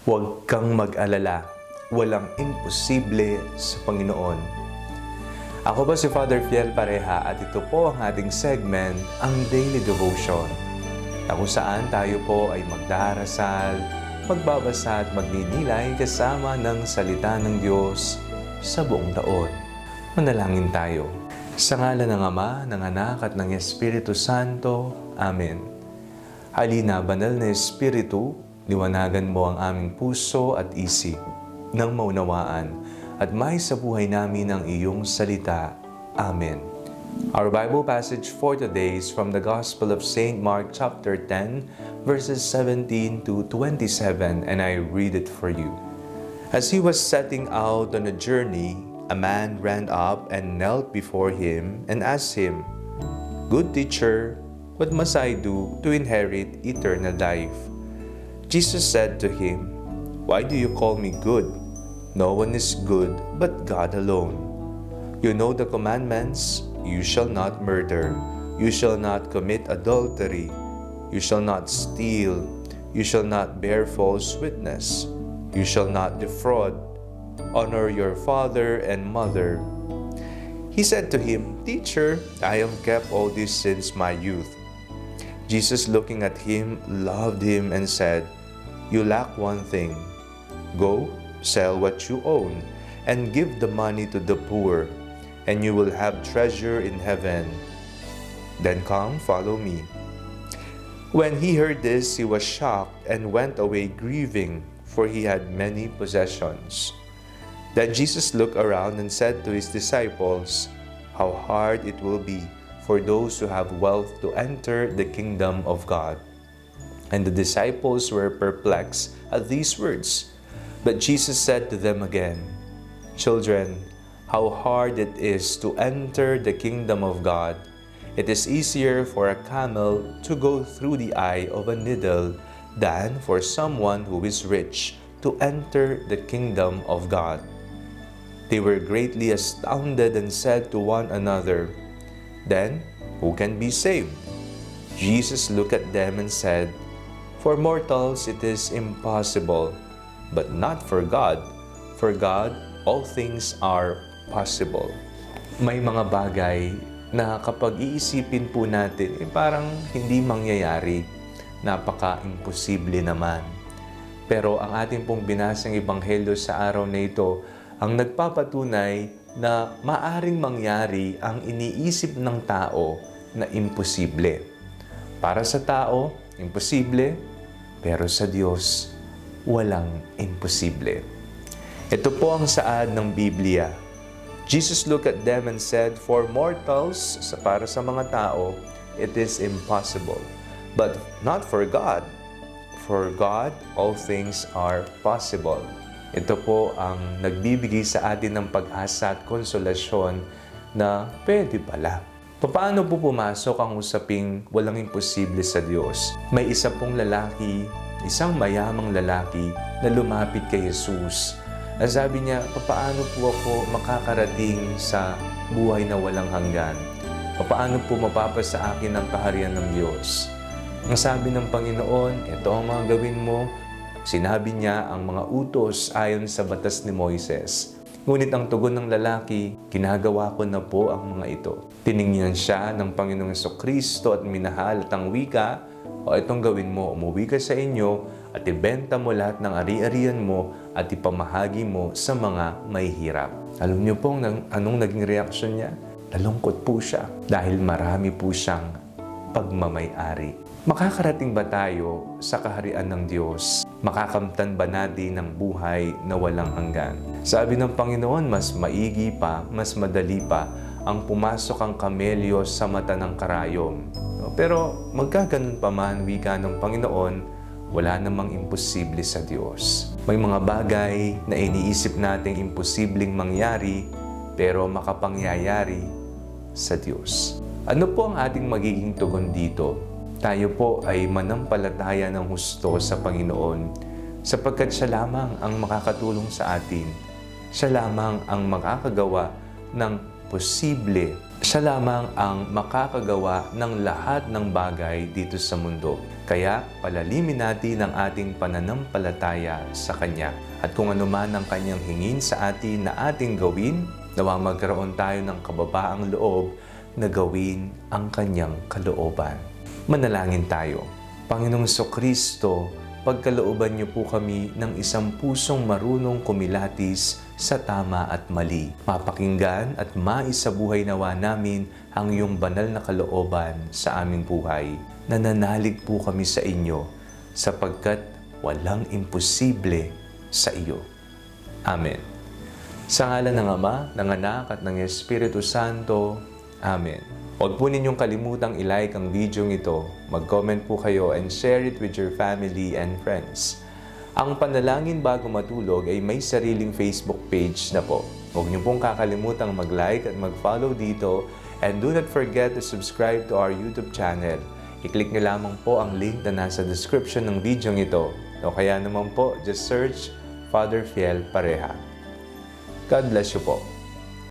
Huwag kang mag-alala, walang imposible sa Panginoon. Ako po si Father Fiel Pareha at ito po ang ating segment, ang Daily Devotion, na kung saan tayo po ay magdarasal, magbabasa at magninilay kasama ng salita ng Diyos sa buong taon. Manalangin tayo. Sa ngalan ng Ama, ng Anak at ng Espiritu Santo. Amen. Halina, banal na Espiritu, liwanagan mo ang aming puso at isip nang maunawaan at may sa buhay namin ang iyong salita. Amen. Our Bible passage for today is from the Gospel of St. Mark chapter 10, verses 17 to 27, and I read it for you. As he was setting out on a journey, a man ran up and knelt before him and asked him, "Good teacher, what must I do to inherit eternal life?" Jesus said to him, "Why do you call me good? No one is good but God alone. You know the commandments: you shall not murder, you shall not commit adultery, you shall not steal, you shall not bear false witness, you shall not defraud, honor your father and mother." He said to him, "Teacher, I have kept all this since my youth." Jesus, looking at him, loved him and said, "You lack one thing. Go, sell what you own, and give the money to the poor, and you will have treasure in heaven. Then come, follow me." When he heard this, he was shocked and went away grieving, for he had many possessions. Then Jesus looked around and said to his disciples, "How hard it will be for those who have wealth to enter the kingdom of God." And the disciples were perplexed at these words. But Jesus said to them again, "Children, how hard it is to enter the kingdom of God. It is easier for a camel to go through the eye of a needle than for someone who is rich to enter the kingdom of God." They were greatly astounded and said to one another, "Then who can be saved?" Jesus looked at them and said, "For mortals it is impossible, but not for God. For God, all things are possible." May mga bagay na kapag iisipin po natin, parang hindi mangyayari. Napaka-imposible naman. Pero ang ating pong binasang ebanghelyo sa araw na ito, ang nagpapatunay na maaring mangyari ang iniisip ng tao na imposible. Para sa tao, imposible, pero sa Diyos, walang imposible. Ito po ang saad ng Biblia. Jesus looked at them and said, "For mortals," para sa mga tao, "it is impossible, but not for God. For God, all things are possible." Ito po ang nagbibigay sa atin ng pag-asa at konsolasyon na pwede pala. Paano po pumasok ang usaping walang imposible sa Diyos? May isa pong lalaki, isang mayamang lalaki na lumapit kay Jesus. At sabi niya, "Paano po ako makakarating sa buhay na walang hanggan? Paano po mapapasa akin ang kaharian ng Diyos?" Ang sabi ng Panginoon, "Ito ang mga gawin mo." Sinabi niya ang mga utos ayon sa batas ni Moises. Ngunit ang tugon ng lalaki, "Ginagawa ko na po ang mga ito." Tiningnan siya ng Panginoong Jesucristo at minahal at ang wika, "O itong gawin mo, umuwi ka sa inyo at ibenta mo lahat ng ari-arian mo at ipamahagi mo sa mga mahihirap." Alam niyo pong anong naging reaksyon niya? Nalungkot po siya dahil marami po siyang pagmamay-ari. Makakarating ba tayo sa kaharian ng Diyos? Makakamtan ba natin ng buhay na walang hanggan? Sabi ng Panginoon, mas maigi pa, mas madali pa ang pumasok ang kamelyo sa mata ng karayom. Pero magkaganon pa man, wika ng Panginoon, wala namang imposible sa Diyos. May mga bagay na iniisip nating imposibleng mangyari, pero makapangyayari sa Diyos. Ano po ang ating magiging tugon dito? Tayo po ay manampalataya ng husto sa Panginoon sapagkat siya lamang ang makakatulong sa atin. Siya lamang ang makakagawa ng posible. Siya lamang ang makakagawa ng lahat ng bagay dito sa mundo. Kaya palalimin natin ang ating pananampalataya sa Kanya. At kung ano man ang Kanyang hingin sa atin na ating gawin, nawa magkaroon tayo ng kababaang loob na gawin ang Kanyang kalooban. Manalangin tayo. Panginoong Kristo, pagkalooban niyo po kami ng isang pusong marunong kumilatis sa tama at mali. Mapakinggan at maisabuhay nawa namin ang iyong banal na kalooban sa aming buhay. Nananalig po kami sa inyo sapagkat walang imposible sa iyo. Amen. Sa ngalan ng Ama, ng Anak at ng Espiritu Santo. Amen. Huwag po ninyong kalimutang i-like ang video ito, mag-comment po kayo and share it with your family and friends. Ang Panalangin Bago Matulog ay may sariling Facebook page na po. Huwag niyo pong kakalimutang mag-like at mag-follow dito and do not forget to subscribe to our YouTube channel. I-click niyo lamang po ang link na nasa description ng video ito. O kaya naman po, just search Father Fiel Pareha. God bless you po.